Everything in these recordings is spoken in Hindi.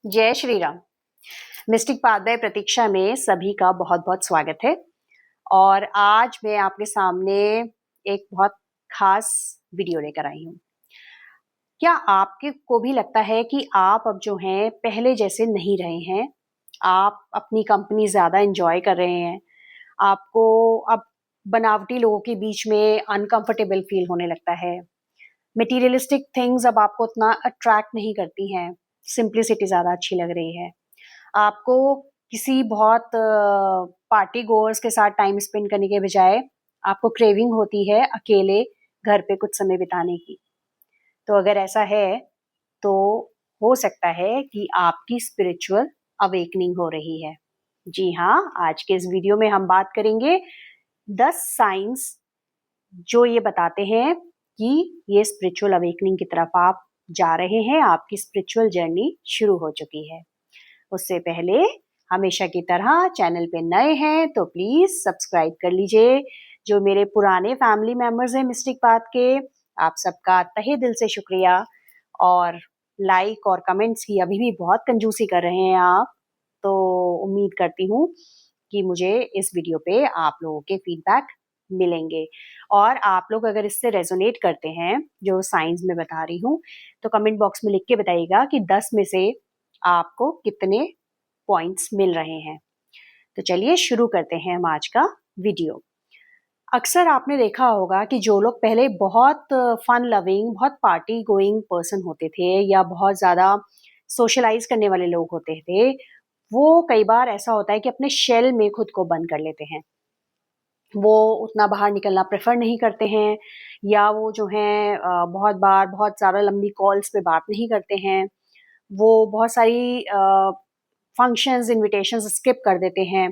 जय श्री राम। मिस्टिक पाथवे प्रतीक्षा में सभी का बहुत बहुत स्वागत है। और आज मैं आपके सामने एक बहुत खास वीडियो लेकर आई हूँ। क्या आपके को भी लगता है कि आप अब जो हैं पहले जैसे नहीं रहे हैं? आप अपनी कंपनी ज़्यादा एंजॉय कर रहे हैं। आपको अब बनावटी लोगों के बीच में अनकंफर्टेबल फील होने लगता है। मटेरियलिस्टिक थिंग्स अब आपको उतना अट्रैक्ट नहीं करती हैं। सिंप्लिसिटी ज़्यादा अच्छी लग रही है। आपको किसी बहुत पार्टी गोअर्स के साथ टाइम स्पेंड करने के बजाय आपको क्रेविंग होती है अकेले घर पे कुछ समय बिताने की। तो अगर ऐसा है तो हो सकता है कि आपकी स्पिरिचुअल अवेकनिंग हो रही है। जी हाँ, आज के इस वीडियो में हम बात करेंगे 10 साइंस जो ये बताते हैं कि ये स्पिरिचुअल अवेकनिंग की तरफ आप जा रहे हैं, आपकी स्पिरिचुअल जर्नी शुरू हो चुकी है। उससे पहले हमेशा की तरह चैनल पे नए हैं तो प्लीज सब्सक्राइब कर लीजिए। जो मेरे पुराने फैमिली मेंबर्स हैं मिस्टिक पाथ के, आप सबका तहे दिल से शुक्रिया। और लाइक और कमेंट्स की अभी भी बहुत कंजूसी कर रहे हैं आप, तो उम्मीद करती हूँ कि मुझे इस वीडियो पे आप लोगों के फीडबैक मिलेंगे। और आप लोग अगर इससे रेजोनेट करते हैं जो साइंस में बता रही हूँ, तो कमेंट बॉक्स में लिख के बताइएगा कि 10 में से आपको कितने पॉइंट्स मिल रहे हैं। तो चलिए शुरू करते हैं हम आज का वीडियो। अक्सर आपने देखा होगा कि जो लोग पहले बहुत फन लविंग, बहुत पार्टी गोइंग पर्सन होते थे या बहुत ज़्यादा सोशलाइज करने वाले लोग होते थे, वो कई बार ऐसा होता है कि अपने शेल में खुद को बंद कर लेते हैं। वो उतना बाहर निकलना प्रेफर नहीं करते हैं, या वो जो हैं बहुत बार बहुत ज़्यादा लंबी कॉल्स पे बात नहीं करते हैं। वो बहुत सारी फंक्शंस, इनविटेशंस स्किप कर देते हैं।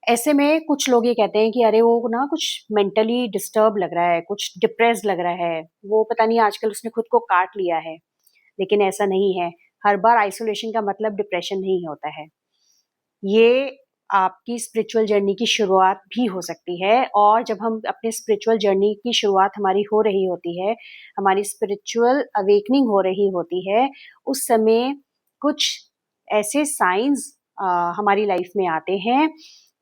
ऐसे में कुछ लोग ये कहते हैं कि अरे वो ना कुछ मेंटली डिस्टर्ब लग रहा है, कुछ डिप्रेस्ड लग रहा है, वो पता नहीं आजकल उसने खुद को काट लिया है। लेकिन ऐसा नहीं है। हर बार आइसोलेशन का मतलब डिप्रेशन नहीं होता है। ये आपकी स्पिरिचुअल जर्नी की शुरुआत भी हो सकती है। और जब हम अपने स्पिरिचुअल जर्नी की शुरुआत हमारी हो रही होती है, हमारी स्पिरिचुअल अवेकनिंग हो रही होती है, उस समय कुछ ऐसे साइंस हमारी लाइफ में आते हैं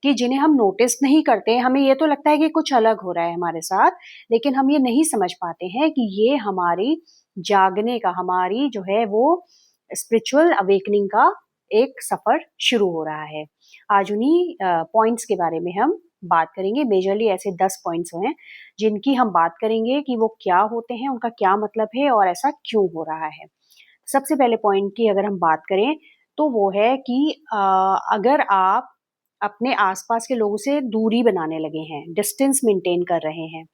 कि जिन्हें हम नोटिस नहीं करते। हमें ये तो लगता है कि कुछ अलग हो रहा है हमारे साथ, लेकिन हम ये नहीं समझ पाते हैं कि ये हमारी जागने का, हमारी जो है वो स्पिरिचुअल अवेकनिंग का एक सफर शुरू हो रहा है। आज उन्हीं पॉइंट्स के बारे में हम बात करेंगे। मेजरली ऐसे 10 पॉइंट्स हैं जिनकी हम बात करेंगे कि वो क्या होते हैं, उनका क्या मतलब है और ऐसा क्यों हो रहा है। सबसे पहले पॉइंट की अगर हम बात करें तो वो है कि अगर आप अपने आसपास के लोगों से दूरी बनाने लगे हैं, डिस्टेंस मेंटेन कर रहे हैं,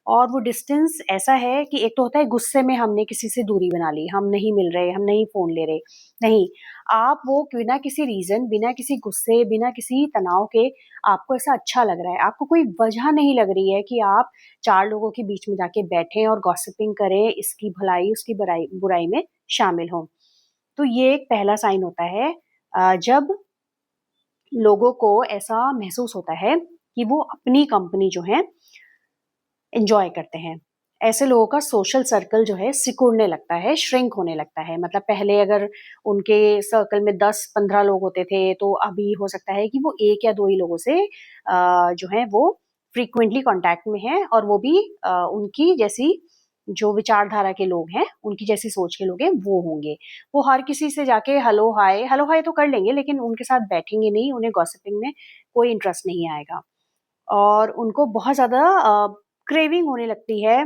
और वो डिस्टेंस ऐसा है कि एक तो होता है गुस्से में हमने किसी से दूरी बना ली, हम नहीं मिल रहे, हम नहीं फ़ोन ले रहे। नहीं, आप वो बिना किसी रीज़न, बिना किसी गुस्से, बिना किसी तनाव के आपको ऐसा अच्छा लग रहा है। आपको कोई वजह नहीं लग रही है कि आप 4 लोगों के बीच में जाके बैठें और गॉसिपिंग करें, इसकी भलाई, उसकी बुराई में शामिल हों। तो ये एक पहला साइन होता है जब लोगों को ऐसा महसूस होता है कि वो अपनी कंपनी जो है एन्जॉय करते हैं। ऐसे लोगों का सोशल सर्कल जो है सिकुड़ने लगता है, श्रिंक होने लगता है। मतलब पहले अगर उनके सर्कल में 10-15 लोग होते थे, तो अभी हो सकता है कि वो 1 या 2 ही लोगों से जो है वो फ्रीक्वेंटली कॉन्टैक्ट में हैं, और वो भी उनकी जैसी जो विचारधारा के लोग हैं, उनकी जैसी सोच के लोग हैं, वो होंगे। वो हर किसी से जाके हेलो हाय तो कर लेंगे, लेकिन उनके साथ बैठेंगे नहीं, उन्हें गॉसिपिंग में कोई इंटरेस्ट नहीं आएगा। और उनको बहुत ज़्यादा क्रेविंग होने लगती है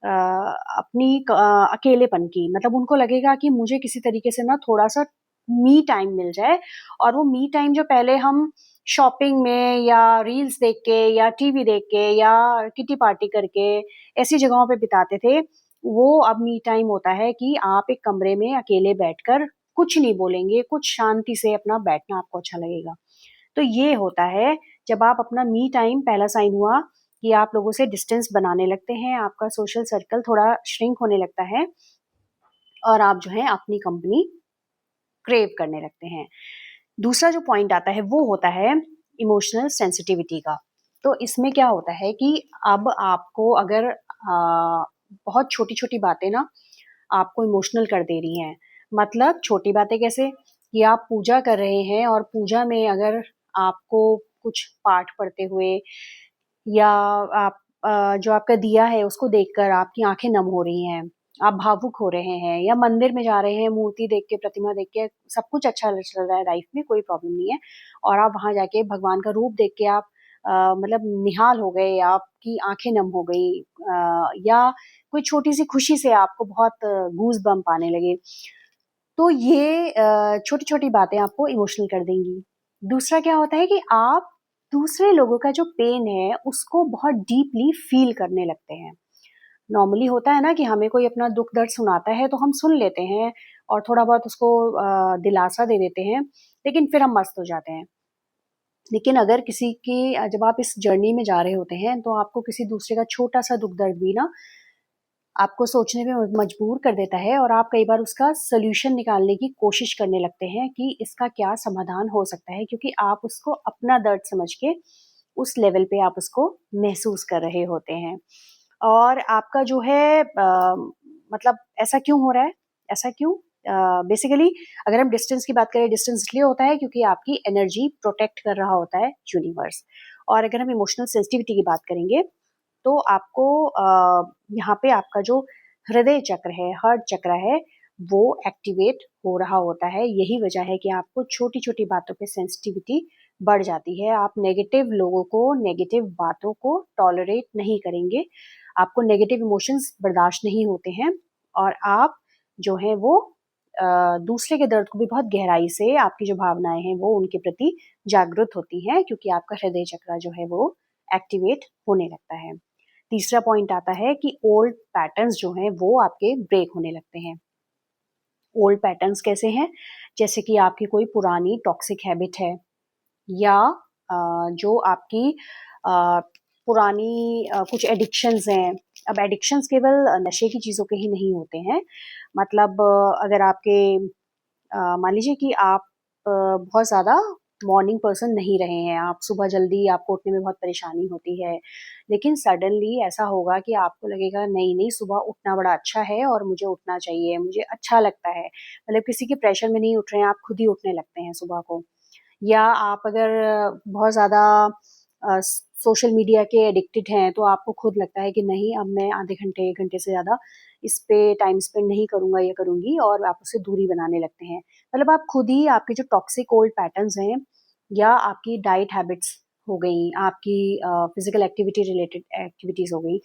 अपनी अकेलेपन की। मतलब उनको लगेगा कि मुझे किसी तरीके से ना थोड़ा-सा मी टाइम मिल जाए। और वो मी टाइम जो पहले हम शॉपिंग में या रील्स देख के या टीवी देख के या किटी पार्टी करके ऐसी जगहों पे बिताते थे, वो अब मी टाइम होता है कि आप एक कमरे में अकेले बैठकर कुछ नहीं बोलेंगे, कुछ शांति से अपना बैठना आपको अच्छा लगेगा। तो ये होता है जब आप अपना मी टाइम, पहला साइन हुआ कि आप लोगों से डिस्टेंस बनाने लगते हैं, आपका सोशल सर्कल थोड़ा श्रिंक होने लगता है और आप जो है अपनी कंपनी क्रेव करने लगते हैं। दूसरा जो पॉइंट आता है वो होता है इमोशनल सेंसिटिविटी का। तो इसमें क्या होता है कि अब आपको अगर बहुत छोटी-छोटी बातें ना आपको इमोशनल कर दे रही हैं, मतलब छोटी बातें कैसे, कि आप पूजा कर रहे हैं और पूजा में अगर आपको कुछ पाठ पढ़ते हुए या आप जो आपका दिया है उसको देखकर आपकी आँखें नम हो रही हैं, आप भावुक हो रहे हैं, या मंदिर में जा रहे हैं, मूर्ति देख के, प्रतिमा देख के सब कुछ अच्छा चल रहा है लाइफ में, कोई प्रॉब्लम नहीं है, और आप वहाँ जाके भगवान का रूप देख के आप मतलब निहाल हो गए, आपकी आँखें नम हो गई, या कोई छोटी-सी खुशी से आपको बहुत गूज़ बम्प आने लगे। तो ये छोटी-छोटी बातें आपको इमोशनल कर देंगी। दूसरा क्या होता है कि आप दूसरे लोगों का जो पेन है, उसको बहुत डीपली फ़ील करने लगते हैं। नॉर्मली होता है ना कि हमें कोई अपना दुःख दर्द सुनाता है, तो हम सुन लेते हैं और थोड़ा बहुत उसको दिलासा दे देते हैं, लेकिन फिर हम मस्त हो जाते हैं। लेकिन अगर किसी की जब आप इस जर्नी में जा रहे होते हैं, तो आपको किसी दूसरे का छोटा-सा दुःख दर्द भी ना आपको सोचने में मजबूर कर देता है, और आप कई बार उसका सॉल्यूशन निकालने की कोशिश करने लगते हैं कि इसका क्या समाधान हो सकता है, क्योंकि आप उसको अपना दर्द समझ के उस लेवल पे आप उसको महसूस कर रहे होते हैं। और आपका जो है मतलब ऐसा क्यों हो रहा है? ऐसा क्यों? बेसिकली अगर हम डिस्टेंस की बात करें, डिस्टेंस इसलिए होता है क्योंकि आपकी एनर्जी प्रोटेक्ट कर रहा होता है यूनिवर्स। और अगर हम इमोशनल सेंसिटिविटी की बात करेंगे, तो आपको यहाँ पे आपका जो हृदय चक्र है, हार्ट चक्र है, वो एक्टिवेट हो रहा होता है। यही वजह है कि आपको छोटी-छोटी बातों पे सेंसिटिविटी बढ़ जाती है। आप नेगेटिव लोगों को, नेगेटिव बातों को टॉलरेट नहीं करेंगे। आपको नेगेटिव इमोशंस बर्दाश्त नहीं होते हैं, और आप जो हैं वो दूसरे के दर्द को भी बहुत गहराई से, आपकी जो भावनाएँ हैं, वो उनके प्रति जागरूक होती हैं, क्योंकि आपका हृदय चक्र जो है वो एक्टिवेट होने लगता है। तीसरा पॉइंट आता है कि ओल्ड पैटर्न्स जो हैं वो आपके ब्रेक होने लगते हैं। ओल्ड पैटर्न्स कैसे हैं? जैसे कि आपकी कोई पुरानी टॉक्सिक हैबिट है, या जो आपकी अ, पुरानी कुछ एडिक्शंस हैं। अब एडिक्शंस केवल नशे की चीज़ों के ही नहीं होते हैं। मतलब अगर आपके मान लीजिए कि आप बहुत ज़्यादा मॉर्निंग पर्सन नहीं रहे हैं, आप सुबह जल्दी, आपको उठने में बहुत परेशानी होती है, लेकिन सडनली ऐसा होगा कि आपको लगेगा नहीं, नहीं, सुबह उठना बड़ा अच्छा है और मुझे उठना चाहिए, मुझे अच्छा लगता है। मतलब किसी के प्रेशर में नहीं उठ रहे हैं, आप खुद ही उठने लगते हैं सुबह को। या आप अगर बहुत ज़्यादा सोशल मीडिया के एडिक्टेड हैं, तो आपको खुद लगता है कि नहीं, अब मैं आधे घंटे, 1 घंटे से ज़्यादा इस पे टाइम स्पेंड नहीं करूँगा या करूँगी, और आप उससे दूरी बनाने लगते हैं। मतलब आप खुद ही आपके जो टॉक्सिक ओल्ड पैटर्न्स हैं, या आपकी डाइट हैबिट्स हो गई, आपकी फिज़िकल एक्टिविटी रिलेटेड एक्टिविटीज़ हो गई,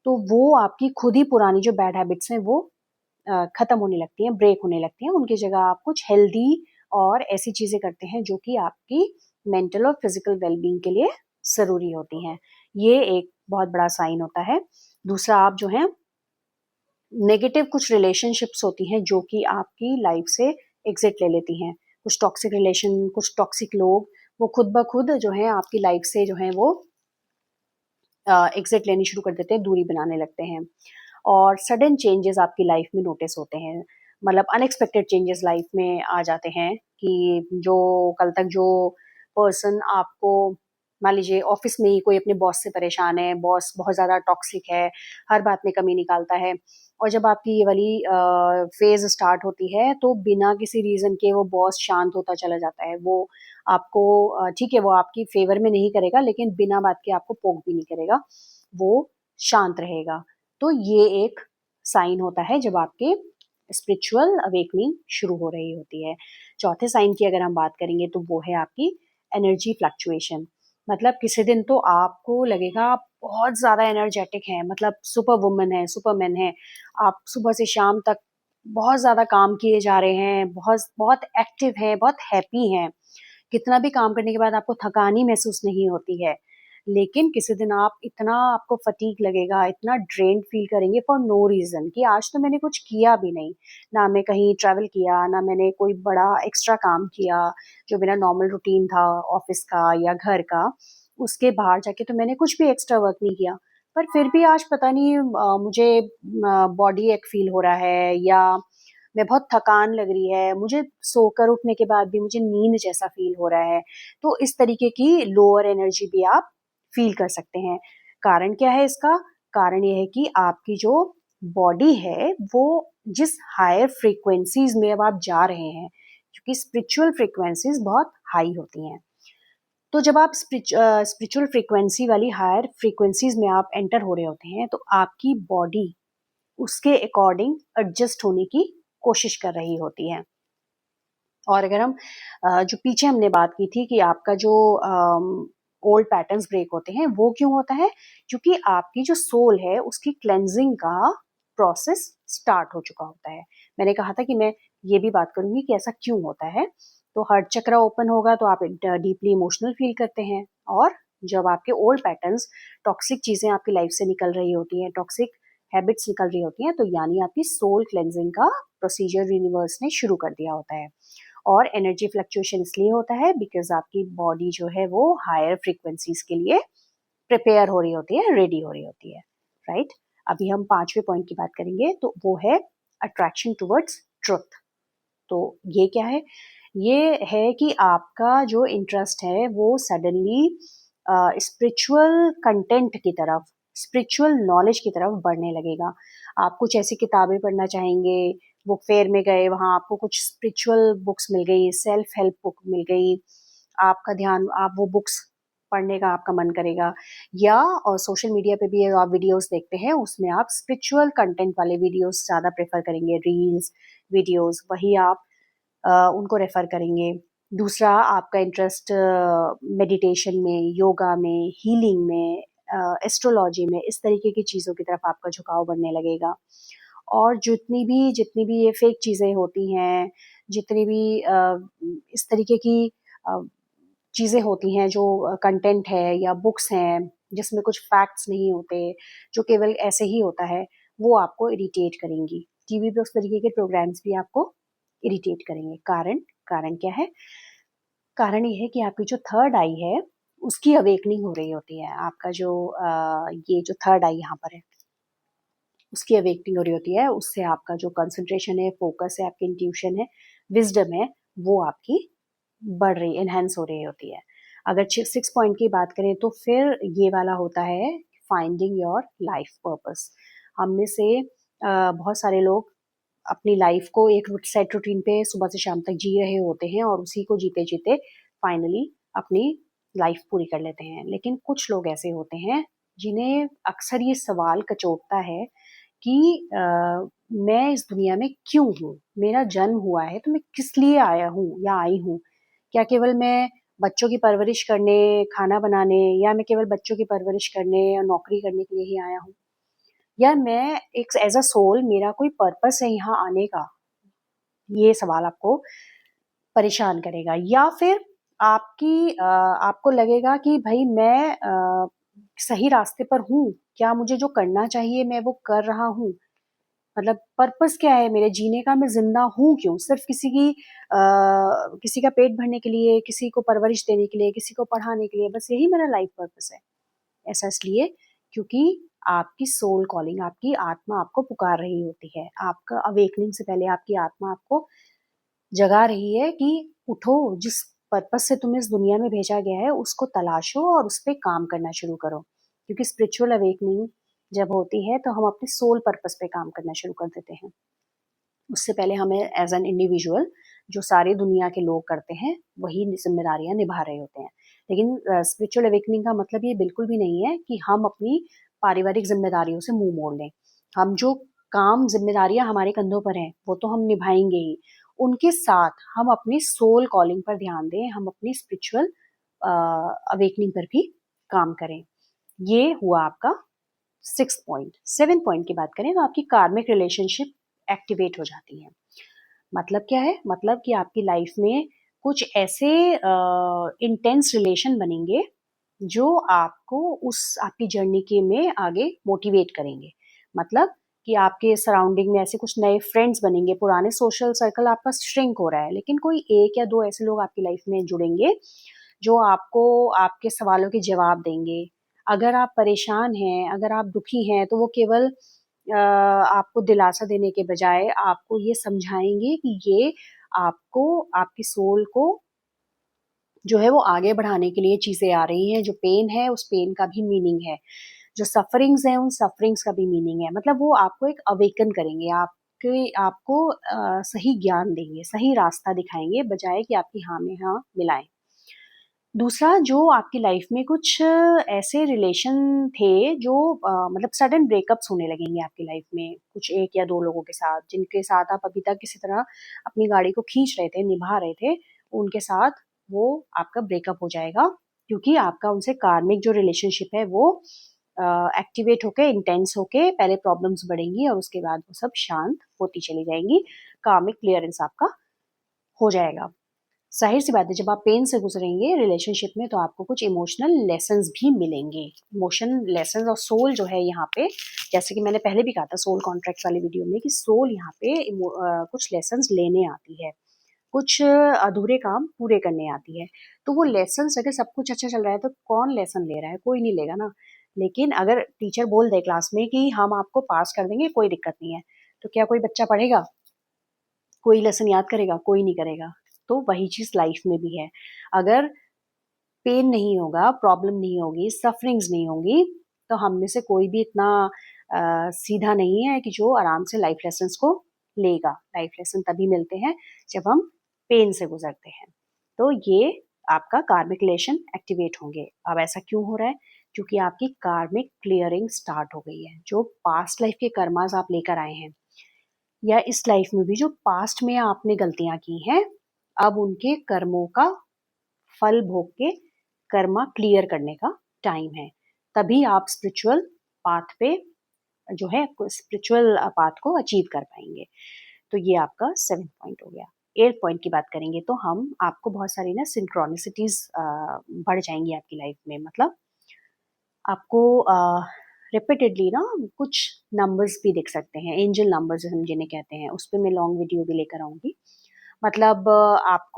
तो वो आपकी खुद ही पुरानी जो बैड हैबिट्स हैं वो खत्म होने लगती हैं, ब्रेक होने लगती हैं। उनकी जगह आप कुछ हेल्दी और ऐसी चीज़ें करते हैं जो कि आपकी मेंटल और फिज़िकल वेल-बीइंग के लिए ज़रूरी होती हैं। ये एक बहुत बड़ा साइन होता है। दूसरा, आप जो हैं नेगेटिव कुछ रिलेशनशिप्स होती हैं जो कि आपकी लाइफ से एग्ज़िट ले लेती हैं। कुछ टॉक्सिक रिलेशन, कुछ टॉक्सिक लोग, वो खुद ब खुद जो हैं आपकी लाइफ से जो हैं वो एग्ज़िट लेनी शुरू कर देते हैं, दूरी बनाने लगते हैं। और सडन चेंजेस आपकी लाइफ में नोटिस होते हैं। मतलब अनएक्सपेक्टेड चेंजेस लाइफ में आ जाते हैं, कि जो कल तक जो पर्सन आपको, मान लीजिए ऑफिस में ही कोई अपने बॉस से परेशान है, बॉस बहुत ज़्यादा टॉक्सिक है, हर बात में कमी निकालता है, और जब आपकी ये वाली फेज़ स्टार्ट होती है, तो बिना किसी रीज़न के वो बॉस शांत होता चला जाता है। वो आपको ठीक है, वो आपकी फ़ेवर में नहीं करेगा, लेकिन बिना बात के आपको पोक भी नहीं करेगा, वो शांत रहेगा। तो ये एक साइन होता है जब आपके स्पिरिचुअल अवेकनिंग शुरू हो रही होती है। चौथे साइन की अगर हम बात करेंगे, तो वो है आपकी एनर्जी फ्लक्चुएशन। मतलब किसी दिन तो आपको लगेगा आप बहुत ज़्यादा एनर्जेटिक हैं, मतलब सुपर वुमन है, सुपरमैन है। आप सुबह से शाम तक बहुत ज़्यादा काम किए जा रहे हैं, बहुत बहुत एक्टिव हैं, बहुत हैप्पी हैं। कितना भी काम करने के बाद आपको थकान ही महसूस नहीं होती है। लेकिन किसी दिन आप इतना, आपको फटीग लगेगा, इतना ड्रेन्ड फ़ील करेंगे फॉर नो रीज़न, कि आज तो मैंने कुछ किया भी नहीं। ना मैं कहीं ट्रैवल किया, ना मैंने कोई बड़ा एक्स्ट्रा काम किया, जो मेरा नॉर्मल रूटीन था ऑफ़िस का या घर का, उसके बाहर जाके तो मैंने कुछ भी एक्स्ट्रा वर्क नहीं किया। पर फिर भी आज पता नहीं मुझे बॉडी एक फ़ील हो रहा है, या मैं बहुत थकान लग रही है, मुझे सोकर उठने के बाद भी मुझे नींद जैसा फ़ील हो रहा है। तो इस तरीके की लोअर एनर्जी भी आप फ़ील कर सकते हैं। कारण क्या है इसका? कारण ये है कि आपकी जो बॉडी है वो जिस हायर फ्रीक्वेंसीज में अब आप जा रहे हैं, क्योंकि स्पिरिचुअल फ्रीक्वेंसीज बहुत हाई होती हैं, तो जब आप स्पिरिचुअल फ्रीक्वेंसी वाली हायर फ्रीक्वेंसीज में आप एंटर हो रहे होते हैं, तो आपकी बॉडी उसके अकॉर्डिंग एडजस्ट होने की कोशिश कर रही होती है। और अगर हम जो पीछे हमने बात की थी कि आपका जो ओल्ड पैटर्न्स ब्रेक होते हैं, वो क्यों होता है? क्योंकि आपकी जो सोल है उसकी क्लेंजिंग का प्रोसेस स्टार्ट हो चुका होता है। मैंने कहा था कि मैं ये भी बात करूंगी कि ऐसा क्यों होता है। तो हार्ट चक्र ओपन होगा तो आप डीपली इमोशनल फील करते हैं, और जब आपके ओल्ड पैटर्न्स, टॉक्सिक चीजें आपकी लाइफ से निकल रही होती हैं, टॉक्सिक हैबिट्स निकल रही होती हैं, तो यानी आपकी सोल क्लेंजिंग का प्रोसीजर यूनिवर्स ने शुरू कर दिया होता है। और एनर्जी फ्लक्चुएशन इसलिए होता है बिकॉज आपकी बॉडी जो है वो हायर फ्रीक्वेंसीज के लिए प्रिपेयर हो रही होती है, रेडी हो रही होती है, राइट। अभी हम 5वें पॉइंट की बात करेंगे, तो वो है अट्रैक्शन टुवर्ड्स ट्रुथ। तो ये क्या है? ये है कि आपका जो इंटरेस्ट है वो सडनली स्पिरिचुअल कंटेंट की तरफ, स्पिरिचुअल नॉलेज की तरफ बढ़ने लगेगा। आप कुछ ऐसी किताबें पढ़ना चाहेंगे, बुक फेयर में गए, वहाँ आपको कुछ स्पिरिचुअल बुक्स मिल गई, सेल्फ हेल्प बुक मिल गई, आपका ध्यान, आप वो बुक्स पढ़ने का आपका मन करेगा। या और सोशल मीडिया पे भी आप वीडियोस देखते हैं, उसमें आप स्पिरिचुअल कंटेंट वाले वीडियोस ज़्यादा प्रेफर करेंगे, रील्स वीडियोस वही आप उनको रेफर करेंगे। दूसरा, आपका इंटरेस्ट मेडिटेशन में, योगा में, हीलिंग में, एस्ट्रोलॉजी में, इस तरीके की चीज़ों की तरफ आपका झुकाव बढ़ने लगेगा। और जितनी भी ये फेक चीज़ें होती हैं, जितनी भी इस तरीके की चीज़ें होती हैं, जो कंटेंट है या बुक्स हैं जिसमें कुछ फैक्ट्स नहीं होते, जो केवल ऐसे ही होता है, वो आपको इरिटेट करेंगी। टीवी पे उस तरीके के प्रोग्राम्स भी आपको इरिटेट करेंगे। कारण कारण क्या है? कारण ये है कि आपकी जो थर्ड आई है उसकी अवेकनिंग हो रही होती है। आपका जो ये जो थर्ड आई यहाँ पर है उसकी अवेकनिंग हो रही होती है। उससे आपका जो कंसंट्रेशन है, फोकस है, आपकी इंट्यूशन है, विजडम है, वो आपकी बढ़ रही, एनहेंस हो रही होती है। अगर 6 पॉइंट की बात करें तो फिर ये वाला होता है फाइंडिंग योर लाइफ पर्पस। हम में से बहुत सारे लोग अपनी लाइफ को एक सेट रूटीन पे सुबह से शाम तक जी रहे होते हैं, और उसी को जीते जीते फाइनली अपनी लाइफ पूरी कर लेते हैं। लेकिन कुछ लोग ऐसे होते हैं जिन्हें अक्सर ये सवाल कचोटता है कि मैं इस दुनिया में क्यों हूँ? मेरा जन्म हुआ है तो मैं किस लिए आया हूँ या आई हूँ? क्या केवल मैं बच्चों की परवरिश करने, खाना बनाने, या मैं केवल बच्चों की परवरिश करने और नौकरी करने के लिए ही आया हूँ? या मैं एक एज़ अ सोल, मेरा कोई पर्पस है यहाँ आने का? ये सवाल आपको परेशान करेगा। या फिर आपको लगेगा कि भई मैं सही रास्ते पर हूँ? क्या मुझे जो करना चाहिए मैं वो कर रहा हूँ? मतलब पर्पस क्या है मेरे जीने का? मैं ज़िंदा हूँ क्यों? सिर्फ़ किसी का पेट भरने के लिए, किसी को परवरिश देने के लिए, किसी को पढ़ाने के लिए, बस यही मेरा लाइफ़ पर्पस है। ऐसा इसलिए क्योंकि आपकी सोल कॉलिंग, आपकी आत्मा आपको पुकार रही होती है। आपका अवेकनिंग से पहले आपकी आत्मा आपको जगा रही है कि उठो, जिस पर्पस से तुम्हें इस दुनिया में भेजा गया है उसको तलाशो और उस पे काम करना शुरू करो। क्योंकि स्पिरिचुअल अवेकनिंग जब होती है तो हम अपने सोल पर्पस पे काम करना शुरू कर देते हैं। उससे पहले हमें एज एन इंडिविजुअल, जो सारी दुनिया के लोग करते हैं, वही जिम्मेदारियां निभा रहे होते हैं। लेकिन स्पिरिचुअल अवेकनिंग का मतलब ये बिल्कुल भी नहीं है कि हम अपनी पारिवारिक जिम्मेदारियों से मुंह मोड़ लें। हम जो काम जिम्मेदारियां हमारे कंधों पर हैं वो तो हम निभाएंगे ही, उनके साथ हम अपनी सोल कॉलिंग पर ध्यान दें, हम अपनी स्पिरिचुअल अवेकनिंग पर भी काम करें। ये हुआ आपका 6 पॉइंट। 7 पॉइंट की बात करें तो आपकी कार्मिक रिलेशनशिप एक्टिवेट हो जाती है। मतलब क्या है? मतलब कि आपकी लाइफ में कुछ ऐसे इंटेंस रिलेशन बनेंगे जो आपको उस आपकी जर्नी के में आगे मोटिवेट करेंगे। मतलब कि आपके सराउंडिंग में ऐसे कुछ नए फ्रेंड्स बनेंगे, पुराने सोशल सर्कल आपका श्रिंक हो रहा है, लेकिन कोई 1 या 2 ऐसे लोग आपकी लाइफ में जुड़ेंगे जो आपको आपके सवालों के जवाब देंगे। अगर आप परेशान हैं, अगर आप दुखी हैं, तो वो केवल आपको दिलासा देने के बजाय आपको ये समझाएँगे कि ये आपको, आपकी सोल को जो है वो आगे बढ़ाने के लिए चीज़ें आ रही हैं, जो पेन है उस पेन का भी मीनिंग है। जो सफरिंग्स हैं उन सफरिंग्स का भी मीनिंग है, मतलब वो आपको एक अवेकन करेंगे, आपको सही ज्ञान देंगे, सही रास्ता दिखाएंगे, बजाय कि आपकी हाँ में हाँ मिलाएं। दूसरा, जो आपकी लाइफ में कुछ ऐसे रिलेशन थे जो मतलब सडन ब्रेकअप्स होने लगेंगे आपकी लाइफ में, कुछ एक या दो लोगों के साथ, जिनके साथ आप अभी तक किसी तरह अपनी गाड़ी को खींच रहे थे, निभा रहे थे, उनके साथ वो आपका ब्रेकअप हो जाएगा, क्योंकि आपका उनसे कार्मिक जो रिलेशनशिप है वो एक्टिवेट होके, इंटेंस होके, पहले प्रॉब्लम्स बढ़ेंगी और उसके बाद वो सब शांत होती चली जाएंगी, कार्मिक क्लियरेंस आपका हो जाएगा। ज़ाहिर सी बात है, जब आप पेन से गुजरेंगे रिलेशनशिप में तो आपको कुछ इमोशनल लेसन्स भी मिलेंगे। इमोशन लेसन्स और सोल जो है यहाँ पे, जैसे कि मैंने पहले भी कहा था सोल कॉन्ट्रैक्ट वाली वीडियो में, कि सोल यहाँ पे कुछ लेसन्स लेने आती है, कुछ अधूरे काम पूरे करने आती है। तो वो लेसन्स, अगर सब कुछ अच्छा चल रहा है तो कौन लेसन ले रहा है? कोई नहीं लेगा ना। लेकिन अगर टीचर बोल दे क्लास में कि हम आपको पास कर देंगे, कोई दिक्कत नहीं है, तो क्या कोई बच्चा पढ़ेगा? कोई लेसन याद करेगा? कोई नहीं करेगा। तो वही चीज़ लाइफ में भी है। अगर पेन नहीं होगा, प्रॉब्लम नहीं होगी, सफरिंग्स नहीं होंगी, तो हम में से कोई भी इतना सीधा नहीं है कि जो आराम से लाइफ लेसन्स को लेगा। लाइफ लेसन तभी मिलते हैं जब हम पेन से गुजरते हैं। तो ये आपका कार्मिक रिलेशन एक्टिवेट होंगे। अब ऐसा क्यों हो रहा है? क्योंकि आपकी कार्मिक क्लियरिंग स्टार्ट हो गई है। जो पास्ट लाइफ के कर्मास आप लेकर आए हैं, या इस लाइफ में भी जो पास्ट में आपने गलतियां की हैं, अब उनके कर्मों का फल भोग के कर्मा क्लियर करने का टाइम है। तभी आप स्पिरिचुअल पाथ पे जो है, स्पिरिचुअल पाथ को अचीव कर पाएंगे। तो ये आपका 7th पॉइंट हो गया। 8th पॉइंट की बात करेंगे तो हम आपको बहुत सारी ना सिंक्रोनिसिटीज बढ़ जाएंगी आपकी लाइफ में। मतलब आपको रिपीटेडली ना कुछ नंबर्स भी दिख सकते हैं, एंजल नंबर्स हम जिन्हें कहते हैं, उस पर मैं लॉन्ग वीडियो भी लेकर आऊंगी। मतलब आप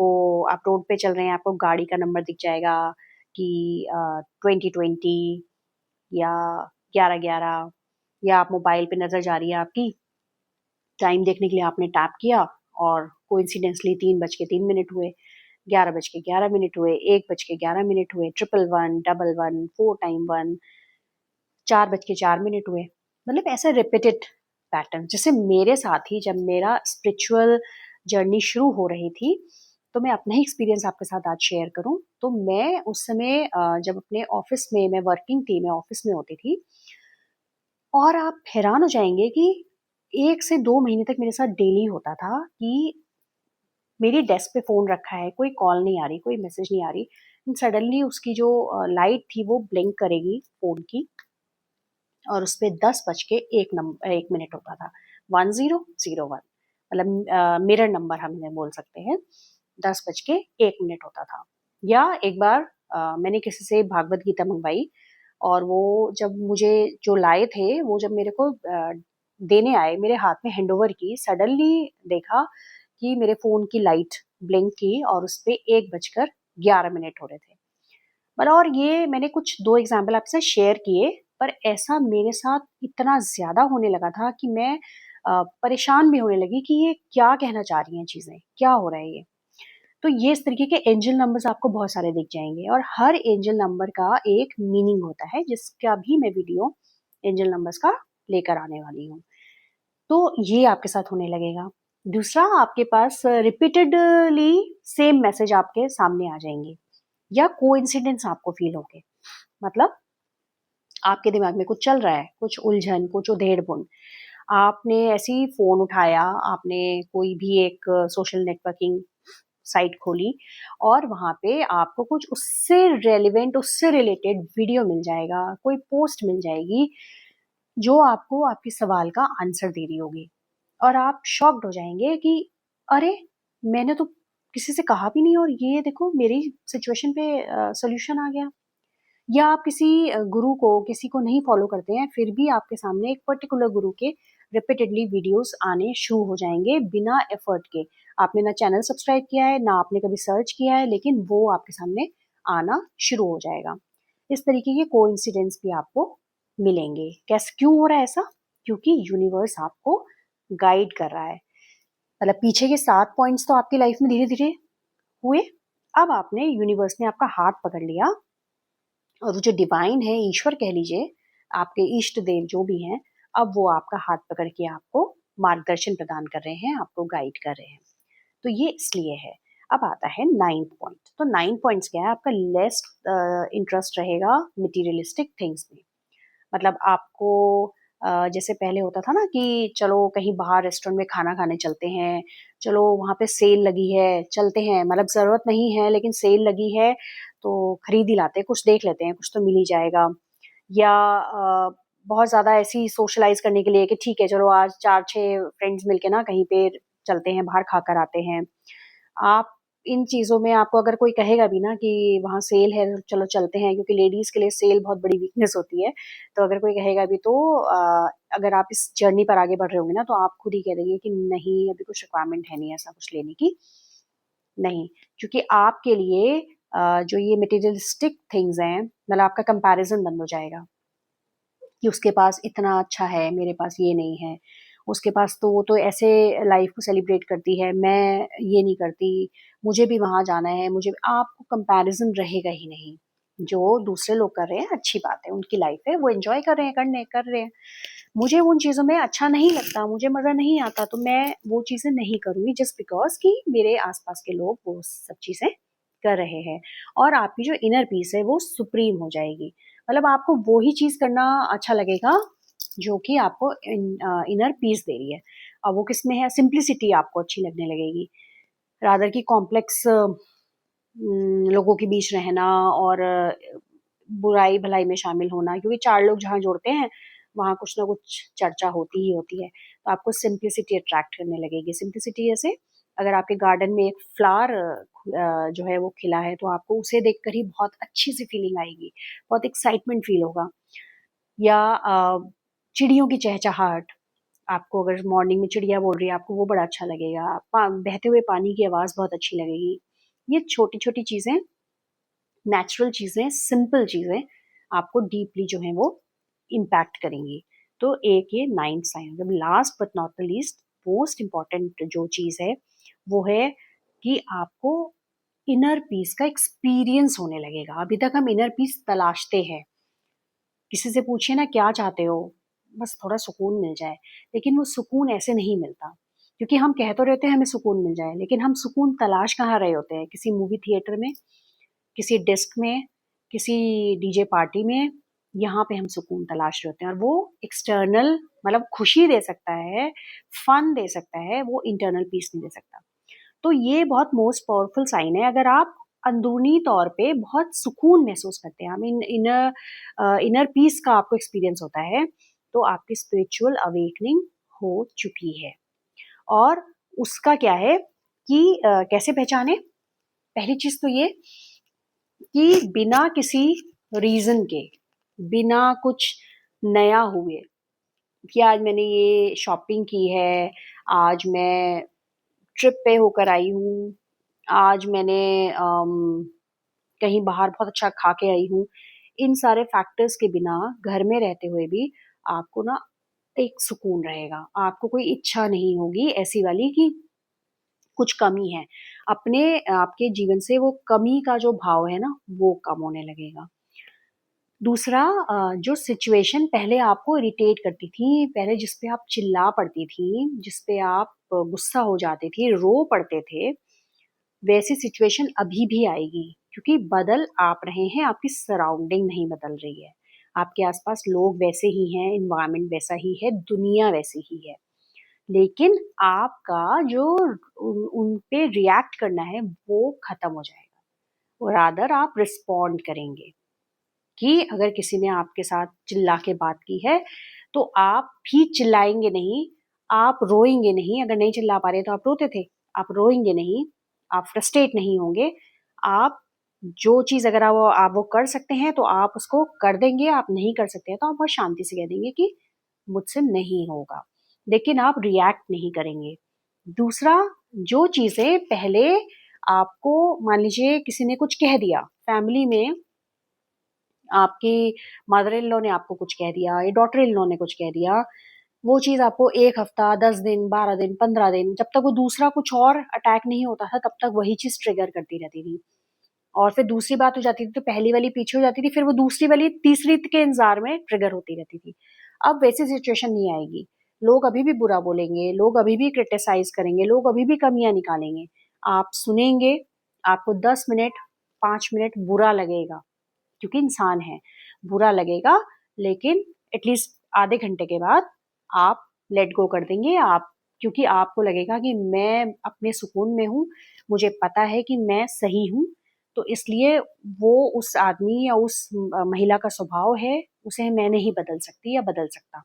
रोड पे चल रहे हैं, आपको गाड़ी का नंबर दिख जाएगा कि 2020 या 1111, या आप मोबाइल पे नजर जा रही है आपकी, टाइम देखने के लिए आपने टैप किया और कोइंसिडेंसली 3:03 हुए, 11:11 हुए, 1:11 हुए, 111, 11, 4 टाइम 1, 4:04 हुए। मतलब ऐसा रिपीटेड पैटर्न, जैसे मेरे साथ ही जब मेरा स्पिरिचुअल जर्नी शुरू हो रही थी, तो मैं अपना ही एक्सपीरियंस आपके साथ आज शेयर करूं। तो मैं उस समय जब अपने ऑफिस में, मैं वर्किंग थी, मैं ऑफिस में होती थी, और आप हैरान हो जाएंगे कि 1 से 2 महीने तक मेरे साथ डेली होता था कि मेरी डेस्क पे फ़ोन रखा है, कोई कॉल नहीं आ रही, कोई मैसेज नहीं आ रही, सडनली उसकी जो लाइट थी वो ब्लिंक करेगी फ़ोन की, और उस पे 10:01 होता था, 1001, मतलब मिरर नंबर हम इन्हें बोल सकते हैं, 10:01 होता था। या एक बार मैंने किसी से भागवत गीता मंगवाई, और वो जब मुझे जो लाए थे, वो जब मेरे को देने आए, मेरे हाथ में हैंडओवर की, सडनली देखा कि मेरे फ़ोन की लाइट ब्लिंक की और उस पे 1:11 हो रहे थे। मतलब, और ये मैंने कुछ 2 एग्ज़ाम्पल आपसे शेयर किए, पर ऐसा मेरे साथ इतना ज़्यादा होने लगा था कि मैं परेशान भी होने लगी कि ये क्या कहना चाह रही हैं चीज़ें, क्या हो रहा है ये? तो ये इस तरीके के एंजल नंबर्स आपको बहुत सारे दिख जाएँगे, और हर एंजल नंबर का एक मीनिंग होता है, जिसका भी मैं वीडियो एंजल नंबर्स का लेकर आने वाली हूँ। तो ये आपके साथ होने लगेगा। दूसरा, आपके पास रिपीटेडली सेम मैसेज आपके सामने आ जाएँगे, या कोइंसिडेंस आपको फ़ील होंगे। मतलब आपके दिमाग में कुछ चल रहा है, कुछ उलझन, कुछ उधेड़-बुन। आपने ऐसे ही फ़ोन उठाया, आपने कोई भी एक सोशल नेटवर्किंग साइट खोली, और वहाँ पे आपको कुछ उससे रेलेवेंट, उससे रिलेटेड वीडियो मिल जाएगा, कोई पोस्ट मिल जाएगी, जो आपको आपके सवाल का आंसर दे रही होगी। और आप शॉक्ड हो जाएँगे कि अरे! मैंने तो किसी से कहा भी नहीं, और ये देखो मेरी सिचुएशन पे सॉल्यूशन आ गया। या आप किसी गुरु को, किसी को नहीं फॉलो करते हैं, फिर भी आपके सामने एक पर्टिकुलर गुरु के रिपीटेडली वीडियोस आने शुरू हो जाएँगे बिना एफर्ट के। आपने ना चैनल सब्सक्राइब किया है, ना आपने कभी सर्च किया है, लेकिन वो आपके सामने आना शुरू हो जाएगा। इस तरीके के कोइंसिडेंस भी आपको मिलेंगे। क्यों हो रहा है ऐसा? क्योंकि यूनिवर्स आपको गाइड कर रहा है। मतलब पीछे के 7 पॉइंट्स तो आपकी लाइफ में धीरे-धीरे हुए। अब आपने, यूनिवर्स ने आपका हाथ पकड़ लिया, और वो जो डिवाइन है, ईश्वर कह लीजिए, आपके इष्ट देव जो भी हैं, अब वो आपका हाथ पकड़ के आपको मार्गदर्शन प्रदान कर रहे हैं, आपको गाइड कर रहे हैं। तो ये इसलिए है। अब आता है 9th पॉइंट। तो 9 पॉइंट्स क्या है, आपका लेस इंटरेस्ट रहेगा मटेरियलिस्टिक थिंग्स में। मतलब आपको जैसे पहले होता था ना कि चलो कहीं बाहर रेस्टोरेंट में खाना खाने चलते हैं, चलो वहाँ पे सेल लगी है, चलते हैं, मतलब ज़रूरत नहीं है लेकिन सेल लगी है तो खरीद ही लाते हैं, कुछ देख लेते हैं, कुछ तो मिल ही जाएगा। या बहुत ज़्यादा ऐसी सोशलाइज़ करने के लिए कि ठीक है चलो आज 4-6 फ्रेंड्स मिलके ना कहीं पे चलते हैं, बाहर खाकर आते हैं। आप इन चीज़ों में आपको अगर कोई कहेगा भी ना कि वहाँ सेल है चलो चलते हैं, क्योंकि लेडीज़ के लिए सेल बहुत बड़ी वीकनेस होती है। तो अगर कोई कहेगा भी तो अगर आप इस जर्नी पर आगे बढ़ रहे होंगे ना तो आप खुद ही कह देंगे कि नहीं अभी कुछ रिक्वायरमेंट है नहीं ऐसा कुछ लेने की, नहीं। क्योंकि आपके लिए जो ये मटेरियलिस्टिक थिंग्स हैं, मतलब आपका कंपैरिज़न बंद हो जाएगा कि उसके पास इतना अच्छा है, मेरे पास ये नहीं है। उसके पास तो वो तो ऐसे लाइफ़ को सेलिब्रेट करती है, मैं ये नहीं करती, मुझे भी वहाँ जाना है, मुझे आपको कंपैरिज़न रहेगा ही नहीं। जो दूसरे लोग कर रहे हैं अच्छी बात है, उनकी लाइफ़ है, वो एन्जॉय कर रहे हैं, कर रहे हैं। मुझे उन चीज़ों में अच्छा नहीं लगता, मुझे मज़ा नहीं आता, तो मैं वो चीज़ें नहीं करूँगी जस्ट बिकॉज़ कि मेरे आस-पास के लोग वो सब चीज़ें कर रहे हैं। और आपकी जो इनर पीस है वो सुप्रीम हो जाएगी। मतलब आपको वो ही चीज़ करना अच्छा लगेगा जो कि आपको इनर पीस दे रही है। अब वो किसमें है, सिंप्लिसिटी आपको अच्छी लगने लगेगी रादर की कॉम्प्लेक्स लोगों के बीच रहना और बुराई भलाई में शामिल होना, क्योंकि 4 लोग जहाँ जुड़ते हैं वहाँ कुछ ना कुछ चर्चा होती ही होती है। तो आपको सिंप्लिसिटी अट्रैक्ट करने लगेगी। सिंप्लिसिटी जैसे अगर आपके गार्डन में एक फ्लावर जो है वो खिला है तो आपको उसे देखकर ही बहुत अच्छी सी फीलिंग आएगी, बहुत एक्साइटमेंट फील होगा। या चिड़ियों की चहचहाहट, आपको अगर मॉर्निंग में चिड़िया बोल रही है आपको वो बड़ा अच्छा लगेगा। बहते हुए पानी की आवाज़ बहुत अच्छी लगेगी। ये छोटी-छोटी चीज़ें, नेचुरल चीज़ें, सिंपल चीज़ें आपको डीपली जो है वो इम्पैक्ट करेंगी। तो एक ये 9th साइन। मतलब last but not the least most important जो चीज़ है वो है कि आपको इनर पीस का एक्सपीरियंस होने लगेगा। अभी तक हम इनर पीस तलाशते हैं। किसी से पूछिए ना क्या चाहते हो? बस थोड़ा सुकून मिल जाए। लेकिन वो सुकून ऐसे नहीं मिलता। क्योंकि हम कह तो रहते हैं हमें सुकून मिल जाए, लेकिन हम सुकून तलाश कहाँ रहे होते हैं? किसी मूवी थिएटर में, किसी डिस्क में, किसी डीजे पार्टी में, यहाँ पे हम सुकून तलाश रहे होते हैं। और वो एक्सटर्नल मतलब खुशी दे सकता है, फन दे सकता है, वो इंटरनल पीस नहीं दे सकता। तो ये बहुत मोस्ट पावरफुल साइन है अगर आप अंदरूनी तौर पे बहुत सुकून महसूस करते हैं, आई मीन इनर पीस का आपको एक्सपीरियंस होता है, तो आपकी स्पिरिचुअल अवेकनिंग हो चुकी है। और उसका क्या है कि कैसे पहचाने? पहली चीज तो ये कि बिना किसी रीजन के, बिना कुछ नया हुए कि आज मैंने ये शॉपिंग की है, आज मैं ट्रिप पे होकर आई हूँ, आज मैंने कहीं बाहर बहुत अच्छा खा के आई हूँ। इन सारे फैक्टर्स के बिना घर में रहते हुए भी आपको ना एक सुकून रहेगा। आपको कोई इच्छा नहीं होगी ऐसी वाली कि कुछ कमी है। अपने आपके जीवन से वो कमी का जो भाव है ना, वो कम होने लगेगा। दूसरा जो सिचुएशन पहले आपको इरिटेट करती थी, पहले जिस पे आप चिल्ला पड़ती थी, जिस पे आप गुस्सा हो जाते थे, रो पड़ते थे, वैसी सिचुएशन अभी भी आएगी, क्योंकि बदल आप रहे हैं, आपकी सराउंडिंग नहीं बदल रही है। आपके आसपास लोग वैसे ही हैं, एनवायरनमेंट वैसा ही है, दुनिया वैसी ही है। लेकिन आपका जो उन पे रिएक्ट करना है वो खत्म हो जाएगा, और रादर आप रिस्पॉन्ड करेंगे। कि अगर किसी ने आपके साथ चिल्ला के बात की है तो आप भी चिल्लाएंगे नहीं, आप रोएंगे नहीं। अगर नहीं चिल्ला पा रहे तो आप रोते थे, आप रोएंगे नहीं, आप फ्रस्ट्रेट नहीं होंगे। आप जो चीज अगर आप वो कर सकते हैं तो आप उसको कर देंगे, आप नहीं कर सकते हैं तो आप बहुत शांति से कह देंगे कि मुझसे नहीं होगा, लेकिन आप रिएक्ट नहीं करेंगे। दूसरा, जो चीजें पहले आपको, मान लीजिए किसी ने कुछ कह दिया फैमिली में, आपकी मदर इन लॉ ने आपको कुछ कह दिया या डॉटर इन लॉ ने कुछ कह दिया, वो चीज़ आपको 1 हफ्ता, 10 दिन, 12 दिन, 15 दिन, जब तक वो दूसरा कुछ और अटैक नहीं होता था, तब तक वही चीज़ ट्रिगर करती रहती थी। और फिर दूसरी बात हो जाती थी तो पहली वाली पीछे हो जाती थी, फिर वो दूसरी वाली तीसरी के इंतजार में ट्रिगर होती रहती थी। अब वैसी सिचुएशन नहीं आएगी। लोग अभी भी बुरा बोलेंगे, लोग अभी भी क्रिटिसाइज करेंगे, लोग अभी भी कमियां निकालेंगे। आप सुनेंगे, आपको 10 मिनट 5 मिनट बुरा लगेगा, क्योंकि इंसान है, बुरा लगेगा, लेकिन एटलीस्ट आधे घंटे के बाद आप लेट गो कर देंगे। आप, क्योंकि आपको लगेगा कि मैं अपने सुकून में हूँ, मुझे पता है कि मैं सही हूँ, तो इसलिए वो उस आदमी या उस महिला का स्वभाव है, उसे मैं नहीं बदल सकती या बदल सकता।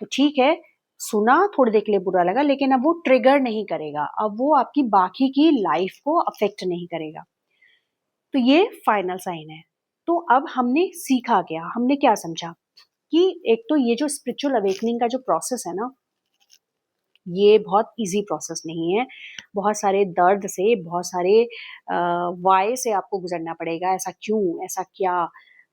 तो ठीक है, सुना, थोड़ी देर के लिए बुरा लगा, लेकिन अब वो ट्रिगर नहीं करेगा, अब वो आपकी बाकी की लाइफ को अफेक्ट नहीं करेगा। तो ये फाइनल साइन है। तो अब हमने सीखा क्या, हमने क्या समझा कि एक तो ये जो स्पिरिचुअल अवेकनिंग का जो प्रोसेस है ना, ये बहुत इजी प्रोसेस नहीं है। बहुत सारे दर्द से, बहुत सारे वाय से आपको गुजरना पड़ेगा। ऐसा क्यों, ऐसा क्या,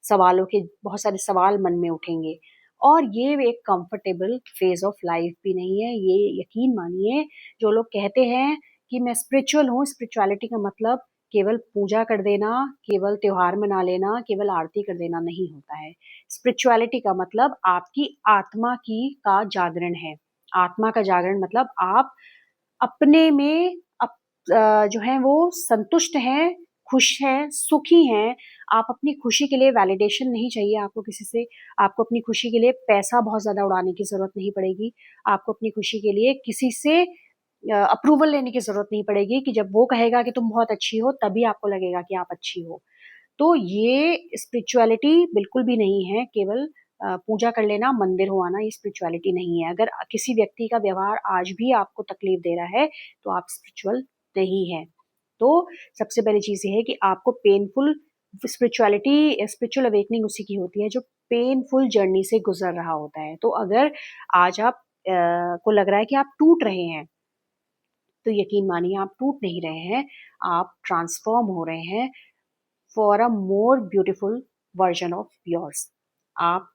सवालों के बहुत सारे सवाल मन में उठेंगे। और ये एक कंफर्टेबल फेज ऑफ लाइफ भी नहीं है। ये यकीन मानिए, जो लोग कहते हैं कि मैं स्पिरिचुअल हूँ, स्पिरिचुअलिटी का मतलब केवल पूजा कर देना, केवल त्योहार मना लेना, केवल आरती कर देना नहीं होता है। स्पिरिचुअलिटी का मतलब आपकी आत्मा की का जागरण है। आत्मा का जागरण मतलब आप अपने में जो है वो संतुष्ट हैं, खुश हैं, सुखी हैं। आप अपनी खुशी के लिए वैलिडेशन नहीं चाहिए आपको किसी से। आपको अपनी खुशी के लिए पैसा बहुत ज़्यादा उड़ाने की ज़रूरत नहीं पड़ेगी। आपको अपनी खुशी के लिए किसी से अप्रूवल लेने की ज़रूरत नहीं पड़ेगी कि जब वो कहेगा कि तुम बहुत अच्छी हो, तभी आपको लगेगा कि आप अच्छी हो। तो ये स्पिरिचुअलिटी बिल्कुल भी नहीं है। केवल पूजा कर लेना, मंदिर हो आना, ये स्पिरिचुअलिटी नहीं है। अगर किसी व्यक्ति का व्यवहार आज भी आपको तकलीफ दे रहा है, तो आप स्पिरिचुअल नहीं है। तो सबसे पहली चीज़ ये है कि आपको पेनफुल स्पिरिचुअल अवेकनिंग उसी की होती है जो पेनफुल जर्नी से गुजर रहा होता है। तो अगर आज आप को लग रहा है कि आप टूट रहे हैं, तो यकीन मानिए आप टूट नहीं रहे हैं, आप ट्रांसफॉर्म हो रहे हैं for a more beautiful version of yours. आप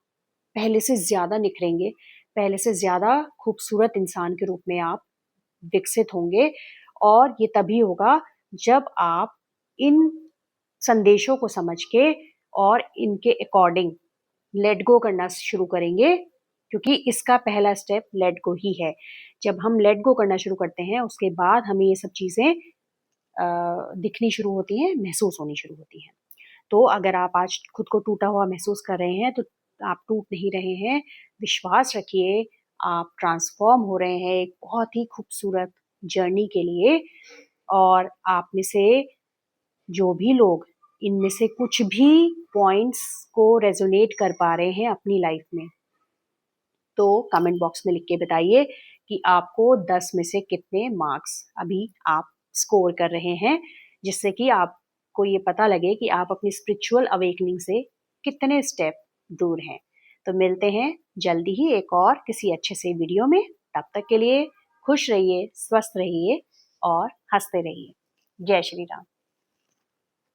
पहले से ज़्यादा निखरेंगे, पहले से ज़्यादा खूबसूरत इंसान के रूप में आप विकसित होंगे। और ये तभी होगा जब आप इन संदेशों को समझ के और इनके अकॉर्डिंग लेट गो करना शुरू करेंगे, क्योंकि इसका पहला स्टेप लेट गो ही है। जब हम लेट गो करना शुरू करते हैं, उसके बाद हमें ये सब चीज़ें दिखनी शुरू होती हैं, महसूस होनी शुरू होती हैं। तो अगर आप आज खुद को टूटा हुआ महसूस कर रहे हैं, तो आप टूट नहीं रहे हैं। विश्वास रखिए, आप ट्रांसफॉर्म हो रहे हैं एक बहुत ही खूबसूरत जर्नी के लिए। और आप में से जो भी लोग इनमें से कुछ भी पॉइंट्स को रेजोनेट कर पा रहे हैं अपनी लाइफ में, तो कमेंट बॉक्स में लिख के बताइए कि आपको 10 में से कितने मार्क्स अभी आप स्कोर कर रहे हैं, जिससे कि आपको ये पता लगे कि आप अपनी स्पिरिचुअल अवेकनिंग से कितने स्टेप दूर हैं। तो मिलते हैं जल्दी ही एक और किसी अच्छे से वीडियो में। तब तक के लिए खुश रहिए, स्वस्थ रहिए और हंसते रहिए। जय श्री राम।